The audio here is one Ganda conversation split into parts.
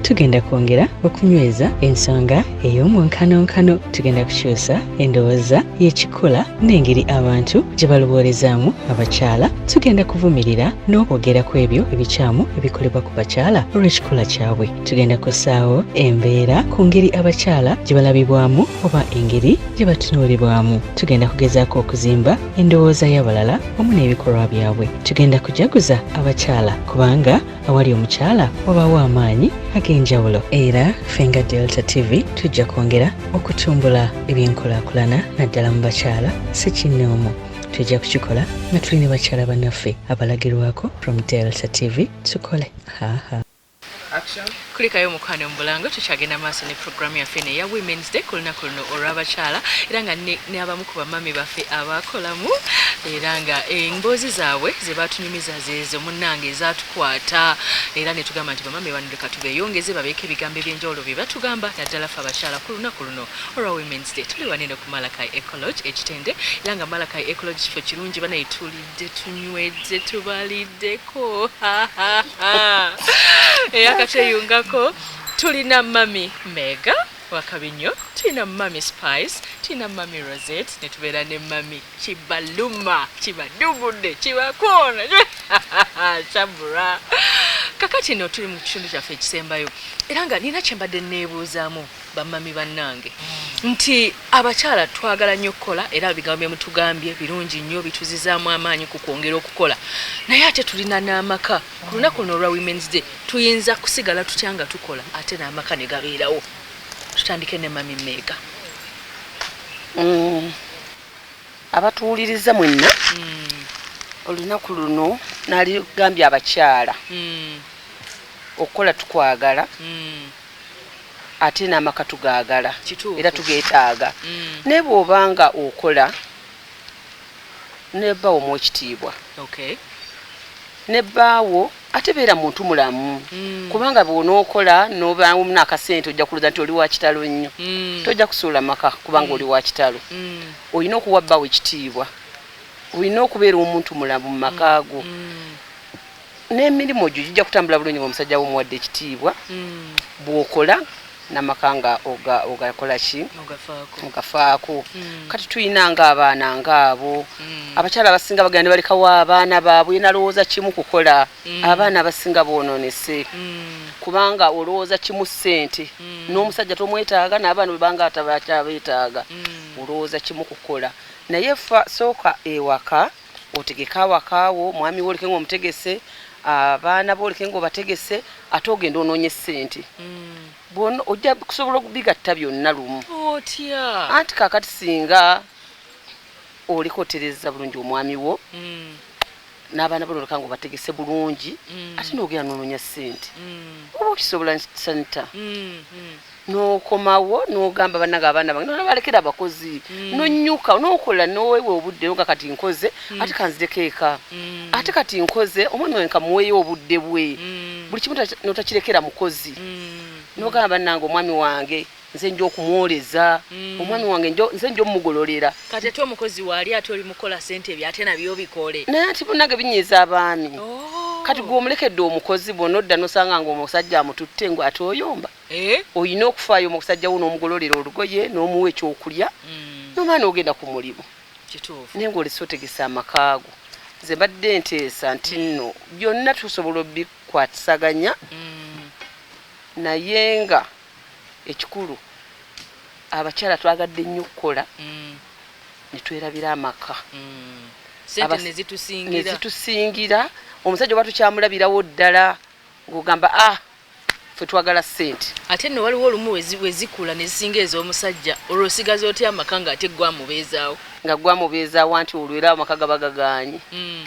tugenda kwongera okunyweza ensonga ey'omwonkanonkano. Tugenda kukyusa endowooza y'ekikula n'engeri abantu gye balowoolezaamu abakyala. Tugenda kuvumirira n'okwogera ku ebyo ebikyamu ebikolebwa ku bakyala olw'ekikula kyabwe. Tugenda kussaawo embeera ku ngeri abakyala gye balabibwamu oba engeri gye batunuulibwamu. Tugenda kugezaako okuzimba endowooza y'abalala wamu n'ebikolwa byabwe. Tugenda kujaguza abakyala kubanga awali omukyala wabaawo amaanyi ag'enjawulo. Era Fenga Delta TV tujja kwongera okutumbula ebyenkulaakulana naddala mu bakyala si kinnoomu. Tujja kukikola nga tuli ne bakyala bannaffe abalagirwako from Delta TV. Tukole. Action. Kulikayo mukwano mubulango tukyagenda maaso ne programu yaffe ya Women's Day ku lunaku luno olw'abakyala era nga ne abamu ku bamami baffe abakolamu era nga emboozi zaabwe ze batunyumiza zeezo munnange ezatukwata era ne tugamba nti bamami bano leka tubeeyongeze babeeko ebigambo eby'enjawulo bye batugamba naddala ffe abakyala ku lunaku luno olwa Women's Day. Tuli wanene ku Malakai Ecology ekitende era nga Malakai Ecology kifo kirungi banaye tulidde tunywedde tubaliddeko akateyungako. Tulina Mami Mega Wakabinyo, tulina Mami Spice, tulina Mami Rosette, ne tubeera ne Mami Kibaluma, Kibadugudde, Kibakona Chabura. Kakati no tuli mu kitundu kyaffe ekisembayo era nga nina kyembadde neebuuzaamu bamami bannange nti abakyala twagala nnyo okukola era ebigambo bye mutugambye birungi nnyo bituzizaamu amaanyi ku kwongera okukola naye ate tulina n'amaka ku lunaku luno olwa Women's Day tuyinza kusigala tutya nga tukola ate n'amaka ne gabeerawo. Tutandike ne Mami Mega. Abatuwuliriza mwenna olunaku luno naligambye abakyala okukola tukwagala ate n'amaka tugaagala era tugeetaaga naye bw'obanga okola nebbaawo mu ekitiibwa nebbaawo ate beera muntu mulamu kubanga bw'onookola n'obaawo n'akasente ojja kuluza nti oli wa kitalo nnyo tojja kusuula maka kubanga oli wa kitalo olina okuwa bbaawo ekitiibwa olina okubeera omuntu mulamu mu makaago n'emirimu gyo gijja kutambula bulungi ng'omusajja w'omuwadde ekitiibwa bw'okola n'amaka nga ogakola ki ogafaako. Kati tuyina ng'abaana ng'abo abakyala abasinga bagenda balekawo abaana baabwe nalowooza kimu kukola abaana abasinga boononese kubanga olowooza kimu ssente n'omusajja tomwetaaga n'abaana bwe banga atabakyabeetaaga olowooza kimu kukola naye sooka ewaka otegeka awakaawo mwami woleke ng'omutegese abaana booleke ng'obategese ate ogenda onoonye ssente ojja kusobola okubigatta byonna lumu anti kaakati singa olikotereza bulungi omwami wo n'abaana bololeka ng'obategese bulungi ate n'ogenda n'onoonya ssente oba okisobola santa n'okomawo n'ogamba bannange abaana bange n'obalekera abakozi n'onnyuka n'okola n'oweewa obudde nga kati nkoze ate kanzireko eka ate kati nkoze omwami wange kamuweeyo obudde bwe buli kimu n'otakirekera mukozi n'ogamba bannange omwami wange nze nja okumwoleza omwami wange nze nja omugololera kati ate omukozi waali ate oli mukola ssente ebyo ate nabyo bikole naye ati bonnange binyiiza abaami kati gw'omulekedde omukozi bw'onodda n'osanga ng'omusajja amututte ngw ate oyomba olina okufaayo omusajja wo n'omugololera olugoye n'omuwa ekyokulya n'omwana ogenda ku mulimu naye ng'olese otegesa amakaago nze mbadde nteesa nti nno byonna tusobola obikwatisaganya naye nga ekikulu abakyala twagadde nnyo okukola ne twerabira amaka sente ne zitusingira omusajja oba tukyamulabirawo ddala ng'ogamba ffe twagala ssente ate nno waliwo olumu wezikula ne zisinga ez'omusajja olwo osigaza otya amaka ng'ate gwamubeezaawo nga gwamubeezaawo anti olwo era amaka gaba gaganye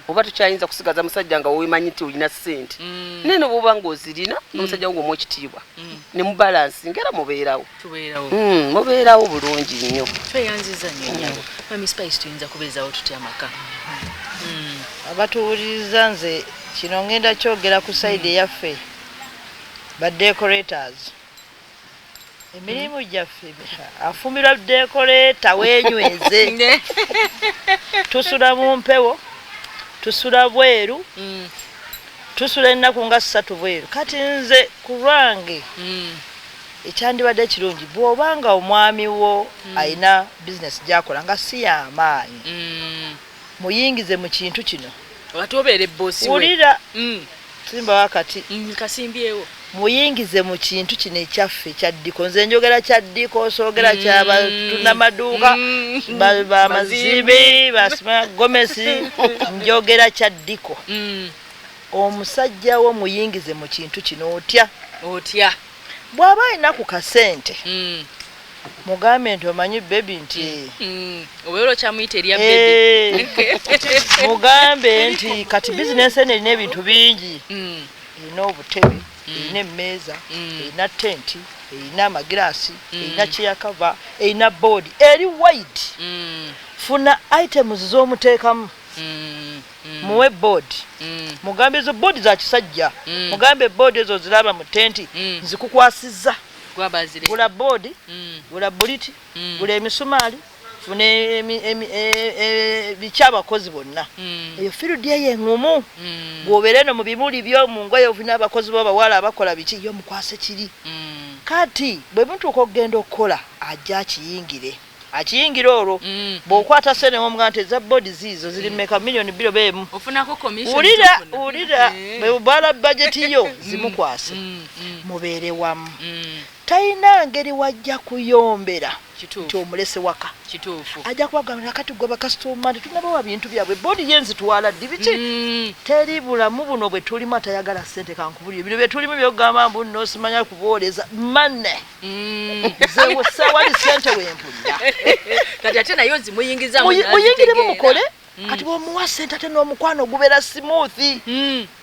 oba tukyayinza kusigaza musajja nga weemanyi nti olina ssente naye no bw'oba ng'ozirina n'omusajja wo ng'omu ekitiibwa ne mu balansi ngera mubeerawo mubeerawo bulungi nnyo tweyanziza nnyo nyabo Mami Spice tuyinza kubeezaawo tutya amaka abatuwuliriza nze kino ngenda kyogera ku sayidi eyaffe badecorators emirimu gyaffe afumbirwa decorata tusula ennaku nga 3 bweru kati nze ku lwange ekyandibadde ekirungi bw'obanga omwami wo alina bizinesi gy'akola nga si y'amaanyi muyingize mu kintu kino watobeere bosi we wulira simba wakati kasimbyewo muyingize mu kintu kino ekyaffe kyaddiko nze njogera kyaddiko soogera kyabatunda maduuka bamazimbi basima gomesi njogera kyaddiko omusajja wo muyingize mu kintu kino otya bw'aba alina ku kasente mugambe nti omanyi bebi nti obeera okyamuyita erya bebi mugambe nti kati bizinesi eno erina ebintu bingi erina obutebe erina emmeeza erina tenti erina amagiraasi erina kyeyakava erina boodi eri wide funa items z'omuteekamu muwe boodi mugambe ezo boodi za kisajja mugambe boodi ezo ziraba mu tenti nzikukwasizza gula boodi gula buliti gula emisumaali funa bikyabakozi bonna eyo firudi eyo eŋŋumu bw'obeera eno mu bimuli byomu ngoye ofuna abakozi b'abawala abakola biki yo mukwase kiri kati bwe mutuuka okugenda okukola ajja akiyingire olwo bw'okwata sene omuga nti eza boodi ziizo ziri mmeka miliyoni 2 beemu wulira bwe bala bajeti yo zimukwase mubeere wamu talina ngeri wajja kuyombera nti omulese waka ajja kubagambira kati gwe bakasitoma nti tunabawa bintu byabwe boodi yenzitwala ddi biki teri bulamu buno bwe tulimu atayagala ssente kankubulire bino bye tulimu byogamba mbu nno simanya kubooleza manne zewe sewali ssente wempulira kati ate naye ozimuyingiza muyingiremu mukole kati bw'omuwa ssente ate n'omukwano gubeera simoothi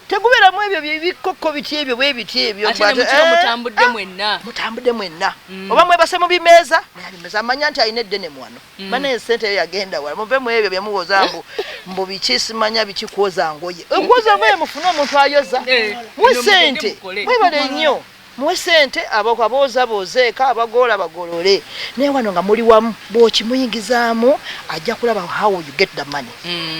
tegubeeramu ebyo bikokko biti ebyo bwe biti ebyo mutambudde mwenna oba mwebase mu bimeeza naye bimeeza amanya nti alina eddene mwano bana esente eyo yagenda wala muve mu ebyo byemuwoza mbu biki simanya bikikwoza ngoye okwoza ngoye mufune omuntu ayoza muwe ssente mwebale nnyo muwe ssente aboozaeka abagoola bagolole naye wano nga muli wamu bw'okimuyingizaamu ajja kulaba how you get the money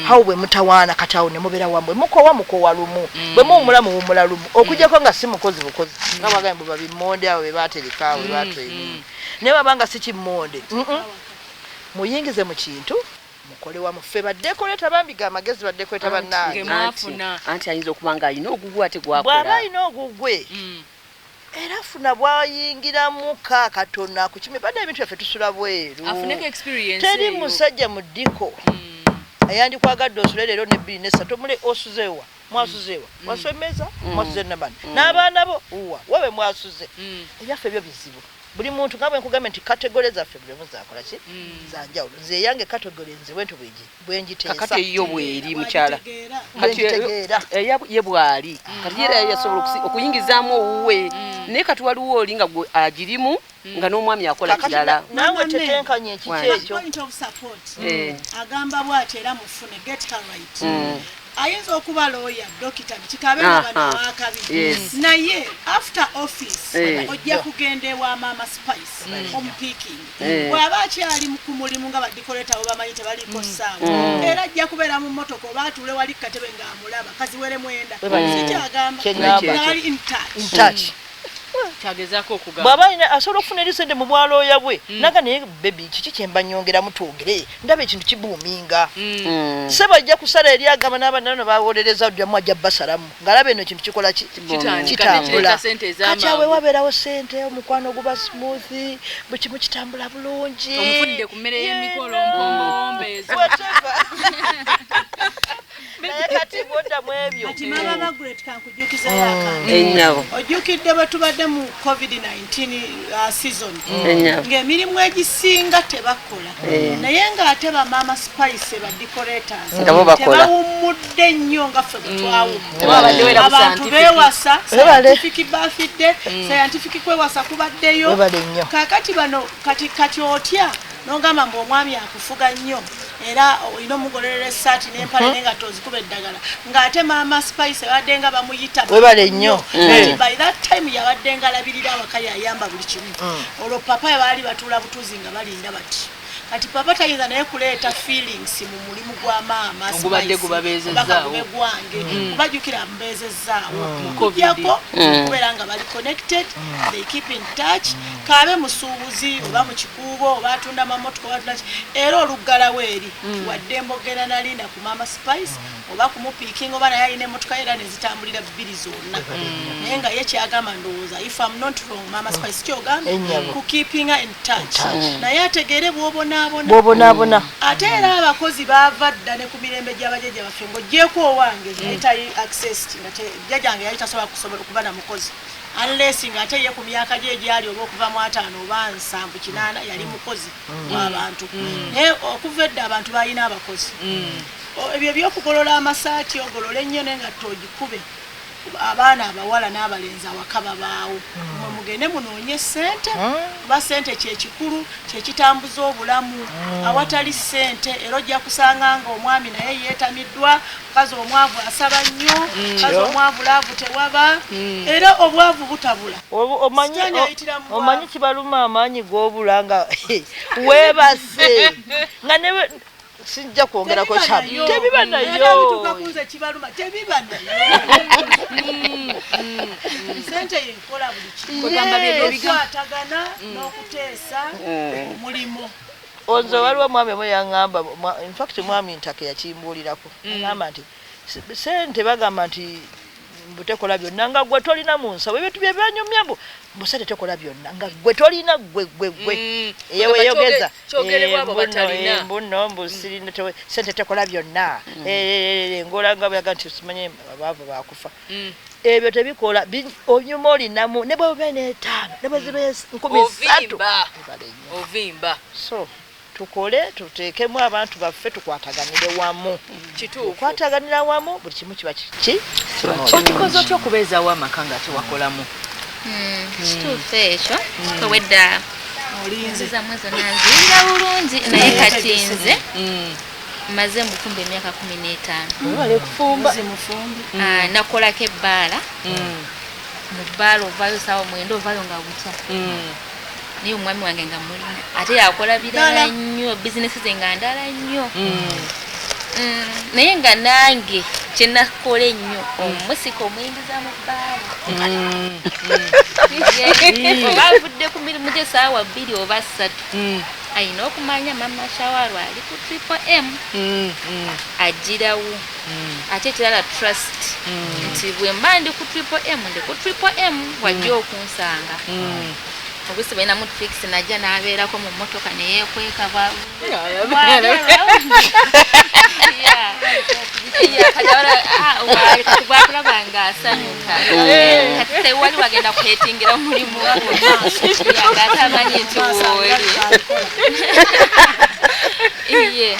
how bwe mutawaana kati awo ne mubeera wamu bwe mukowa lumu bwe muwumulamu muwumula lumu okugyako nga si mukozi bukozi nga bagambe bwe babimmonde awo bwe baatereka awo bwe batwemi naye babanga si kimmonde muyingize mu kintu mukole wamu ffe baddekoleta bambiga amagezi baddekoleta bannange anti ayinza okuba nga alina ogugwe ate gwakola bw'aba alina ogugwe era funa bwayingiramu kakatona ku kimi bana ebintu byaffe tusula bweru teri musajja mu ddiko ayandikwagadde osule leero ne 2 ne 3 mule osuzeewa mwasuzeewa wasomeza mwasuze nabani n'abaana bo wabe mwasuze ebyaffe ebyo bizibu buli muntu nga bwe nkugambye nti kategole zaffe buli omu zakola ki zanjawulo nze yange kategole nze bwentu bwenjiteesa kakati yo bweri mukyala kati ye bwali kati era yasobola okuyingizaamu owuwe naye kati waliwo oli nga gwe agirimu nga n'omwami akola kirala nawe tetenkanye ekiki ekyo agamba bw'ati era mufune get her right ayinza okuba lawyer dokita kikabe bano wakabiri naye after office ojja kugenda ewa mama spice omupiking bw'aba akyali ku mulimu nga badikoleta obamanyi tebaliko ssaawa era ajja kubeera mu mmotoka oba atuule wali katebe ng'amulaba kaziwere mwenda sikyagamba ngali in touch kyagezako okugamba bw'aba alina asobola okufuna erisente mu bwalooya bwe naga naye bebi kiki kyemba nyongeramu twogere ndaba ekintu kibuuminga sebo ajja kusala eri agamba n'abanano bawolereza oddamu ajja basalamu ng'alaba eno ekintu kikola kitambula kati awe wabeerawo sente omukwano guba smoothi buli kimu kitambula bulungi omufudde ku mmere y'emikolo mbombeezo naye kati bwoddamu ebyo kati mama Margaret kankujjukizayo akantu ennyabo ojjukidde bwe tubadde mu covid-19 season ng'emirimu egisinga tebakola naye ng'ate bamama spice badecorators tebawummudde nnyo nga ffe bwe twawumma abantu beewasa scientific bafidde scientific kwewasa kubaddeyo kaakati bano kati otya n'ogamba mbu omwami akufuga nnyo era olina omugololera essaati n'empale n'engatto ozikuba eddagala ng'ate maama spice abadde nga bamuyita webale nnyo by that time yabadde nga alabirira awaka yayamba buli kimu olwo papa baali batuula butuuzi nga balinda bati kati papa tayinza naye kuleeta feelings mu mulimu gwa maama ogubadde gubabeezezzaawo gwange kubajjukira mbeezezzaawo kujjako kubeera nga bali connected they keep in touch kaabe musuubuzi oba mu kikuubo oba atunda mamotoka oba atunda era oluggalawo eri wadde embogera nalinda ku maama Spice oba kumupiikinga oba naye alina emmotoka era nezitambulira bbiri zonna naye nga ye kyagamba ndowooza if I'm not wrong maama Spice kyogamba ku keeping in touch naye ategeere bw'obonaabona ate era abakozi baava dda ne ku mirembe gy'abajjajja baffe ng'oggyeko owange yayitayi access nga jjajjange yali tasobola okuba na mukozi unless nga ate ye ku myaka gye egyali oba okuva mu 5 oba 7 yali mukozi w'abantu naye okuva edda abantu balina abakozi ebyo byokugolola amasaati ogolola ennyo n'engatto ogikube abaana abawala n'abalenzi awaka babaawo mwe mugende munoonye ssente kuba ssente kyekikulu kyekitambuza obulamu awatali ssente era ojja kusanga nga omwami naye yeetamiddwa mukazi omwavu asaba nnyo mukazi omwavu laavu tewaba era obwavu butabula omanyi kibaluma amaanyi g'obula nga weebase nga newe sijja kwongerako kyamu tebiba nayo sente yenkola buli kikwatagana n'okuteesa mulimo onzo waliwo mwami omwe yaŋŋamba infact mwami ntaka yakimbuulirako ŋŋamba nti sente bagamba nti butekola byonna nga gwe tolina mu nsawo ebintu bye byanyumya mbusente tekola byonna nga gwe tolina gwe yeyogeza mbuno mbusirina sente tekola byonna ngolanga byaga nti simanye abaavu bakufa ebyo tebikola onyuma olinamu ne bweba n'etaano ne bweziba 13 ovimba so tukole tuteekemu abantu baffe tukwataganire wamu kwataganira wamu buli kimu kiba okikoze otya okubeezaawo amaka nga tewakolamu kituufu ekyo kowedda nziza mwezo nanzirira bulungi naye kati nze maze mbufumba emyaka 15 nakolako ebbaala mu bbaala ovaayo saawa 9 ovaayo nga bukya naye omwami wange nga mulina ate yakola birala nnyo bizinesi ze nga ndala nnyo naye nga nange kyenakola ennyo omusika omuyingiza mu bbaala oba avudde ku mirimu gye saawa 2 oba 3 ayina okumanya mama Shawaro ali ku Triple M agirawo ate ekirala trust nti bwe mba ndi ku Triple M ndi ku Triple M wajja okunsanga obwisi balina mu fix najja n'abeerako mu mmotoka neyeekweka bwakulaba nga asanyuka kati tewali wagenda kwetingira omulimu ng'atamanyi nti wooli iye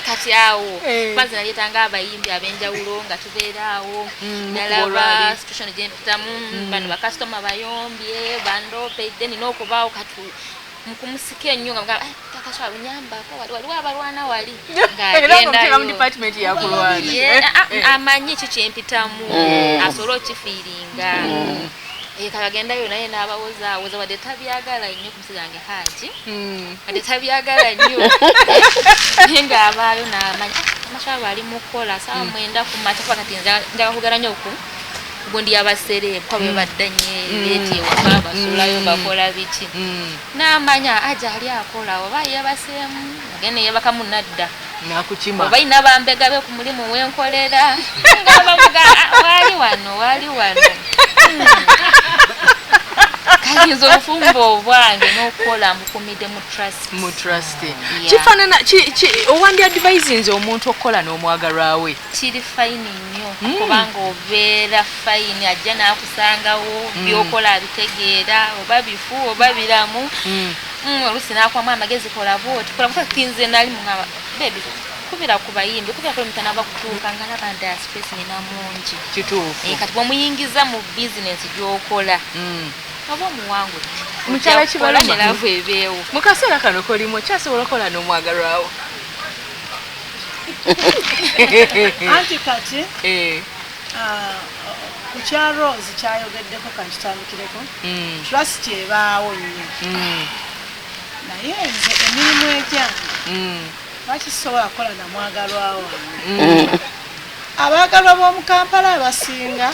kati awo bazi naleetanga abayimbi ab'enjawulo nga tubeeraawo nalaba situation gyempitamu bano bakasitoma bayombye bandoopedde nina okubaawo kati mukumusika ennyo nga kakaswa lunyambako waliwo abalwana wali amanyi ki kyempitamu asobole okifiiringa kabagendayo naye n'abawozaawoza wadde tabyagala nnyo ku musajja wange Haji wadde tabyagala nnyo naye ng'abaayo n'amanya amashwaro ali mu kukola saawa 9 ku makya kuba kati njagala kugala nnyo gundi yabasereebu kwa bwe baddanye leeti ewaka basulayo bakola biki n'amanya aja ali akola oba yabaseemu agenda yebakamu nadda nakukima oba ina bambega be ku mulimu wenkolera nga bavuga wali wano kayinza obufumbo obwange n'okukola mbukumidde mu trust kifaanana owandi advisinze omuntu okukola n'omwagalwa we kiri fayini nnyo kubanga obeera fayini ajja n'akusangawo byokola abitegeera oba bifu oba biramu oluusi n'akwamu amagezi kola bwoti kola kusakinze nali mungaba bebi kubira ku bayimbi kubira kule mutana bakutuuka nga laba nda space nina mungi kituufu kati bw'omuyingiza mu business gy'okola oba omuwangu mukyala kibaluma nelavu ebeewo mu kaseera kano kolimu okyasobola okukola n'omwagalwawo anti kati ku kya Rose kyayogeddeko kakitandikireko trust ebaawo nnyo naye naye nze emirimu egyange bakisobola kukola na mwagalwa wange. Abaagalwa b'omu Kampala abasinga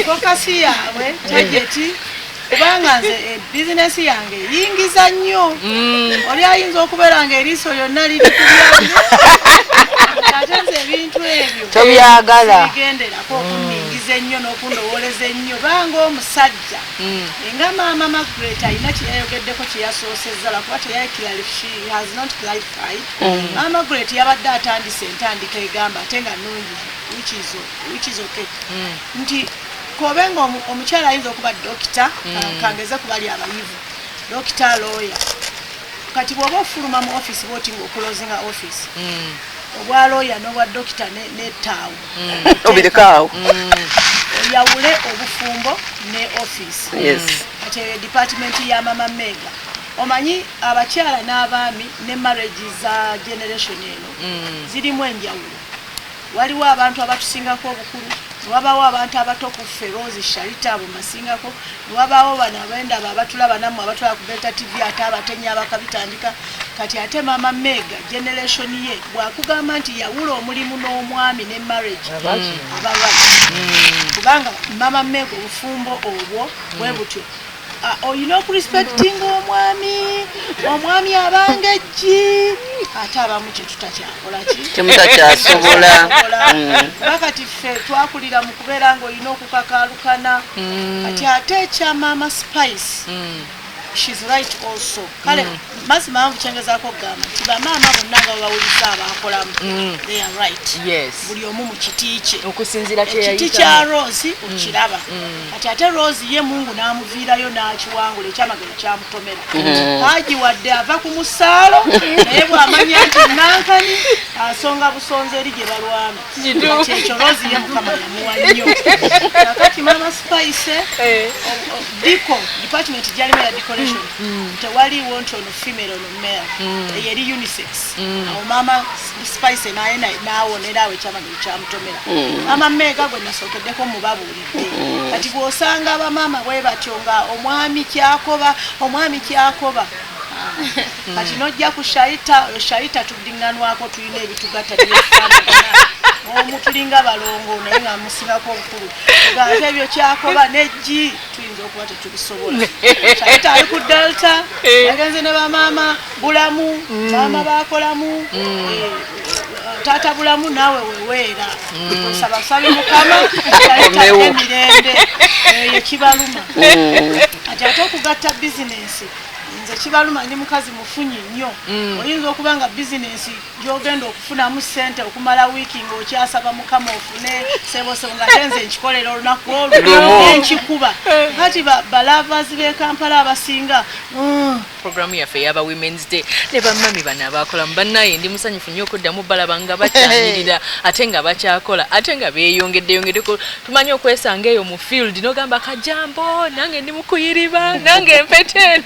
fokasi yaabwe tageti kubanga nze bizinesi yange eyingiza nnyo. Oli ayinza okubeera nga eriiso lyonna liri ku byange ate nze ebintu ebyo tobyagala bigenderako okuningiza ennyo n'okundowoleza ennyo banga omusajja nga maama Margaret alina kyeyayogeddeko kyeyasoosezza lwakuba she has not clarified. Maama Margaret yabadde atandise entandika egamba ate nga nnungi which is okay nti kobenga omukyala ayinza okuba dokita kangeze kubali abayivu dokita lawyer kati bw'oba ofuluma mu office bwoti ng'okulozinga office obwa lawyer n'obwa dokita n'ettaawo obirekawo oyawule obufumbo ne office kati department ya mama Mega omanyi abakyala n'abaami ne marriage za generation eno zirimu enjawulo. Waliwo abantu abatusingako obukulu, wabawo abantu abato ku Ferozi Sharita abo masingako, wabawo bana abenda abatulaba namwe abatwala ku Delta TV ate abatenya abakabitandika. Kati ate mama Mega generation ye bwakugamba nti yawula omulimu n'omwami ne marriage kubanga mama Mega obufumbo obwo bwe butyo oyina okurespectinga omwami abangeji ate abamu kyetutakyakola temutakyasobola bakati ffe twakulira mu kubeera ng'olina okukakalukana kati ate ekya mama Spice she's right also kale mazima nvukyengezako okugamba nti bamaama bonna nga bawuliza abakolamu they are right buli omu mu kiti kye okusinzira ekiti kya Rose okiraba kati ate Rose ye Mungu n'amuviirayo n'akiwangula ekyamagero kyamutomera Haji wadde ava ku musaalo naye bw'amanya nti nankani asonga busonze eri gye balwana kyekyo Rose ye Mukama yamuwa nnyo kakati mama Spice diko department gyalimu ya decoration tewali want on female on male yeri unisex awo mama Spice naye naawonera awo ekyamagero kyamutomera mama Mega gwe nasokeddeko mubabuulidde kati bw'osanga abamaama bwe batyo nga omwami kyakoba kati nojja ku Sharita tuddiŋŋanwako tulina ebitugatta byefaanagana omutulinga balongo naye nga musingako obukulu ate ebyo kyakoba nejji tuyinza okuba tetubisobola. Sharita ali ku Delta yagenze ne bamaama bulamu maama bakolamu taata bulamu naawe weweera sabasabe Mukama Sharita emirembe eyo kibaluma ate okugatta bizinensi nze kibaluma ndi mukazi mufunyi nnyo oyinza okuba nga bizinensi gy'ogenda okufunamu ssente okumala wiiki ng'okyasaba Mukama ofune sebosebo nga tenze nkikolera olunaku olwo enkikuba kati balavazi b'e Kampala abasinga programu yaffe yaba Women's Day ne bamami bano abakolamu bannaye ndi musanyufu nnyo okuddamu balaba nga bakyanyirira ate nga bakyakola ate nga beeyongeddeko tumanyi okwesanga eyo mu field n'ogamba kajambo nange ndi mukuyiriba nange mpete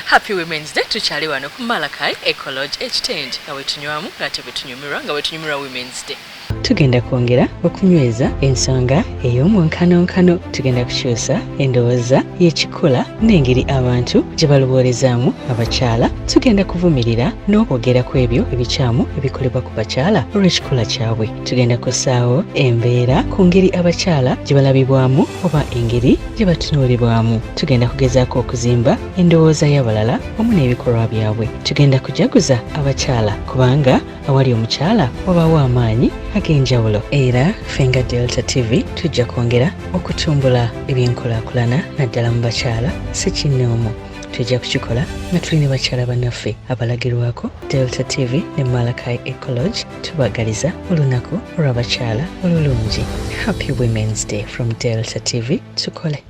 Happy Women's Day tukyali wano ku Malakai Ecology Ekitende nga wetunywamu ng'ate betunyumirwa nga wetunyumirwa Women's Day. Tugenda kwongera okunyweza ensonga ey'omwonkanonkano. Tugenda kukyusa endowooza y'ekikula n'engeri abantu gye balowoolezaamu abakyala. Tugenda kuvumirira n'okwogera ku ebyo ebikyamu ebikolebwa ku bakyala olw'ekikula kyabwe. Tugenda kussaawo embeera ku ngeri abakyala gye balabibwamu oba engeri gye batunuulibwamu. Tugenda kugezaako okuzimba endowooza y'abalala wamu n'ebikolwa byabwe. Tugenda kujaguza abakyala kubanga awali omukyala wabaawo amaanyi ag'enjawulo. Era fenga Delta TV tujja kwongera okutumbula ebyenkulaakulana naddala mu bakyala si kinnoomu. Tujja kukikola nga tulina bakyala bannaffe abalagirwako. Delta TV ne Malakai Ecology tubagaliza olunaku olw'abakyala olulungi. Happy Women's Day from Delta TV. Tukole.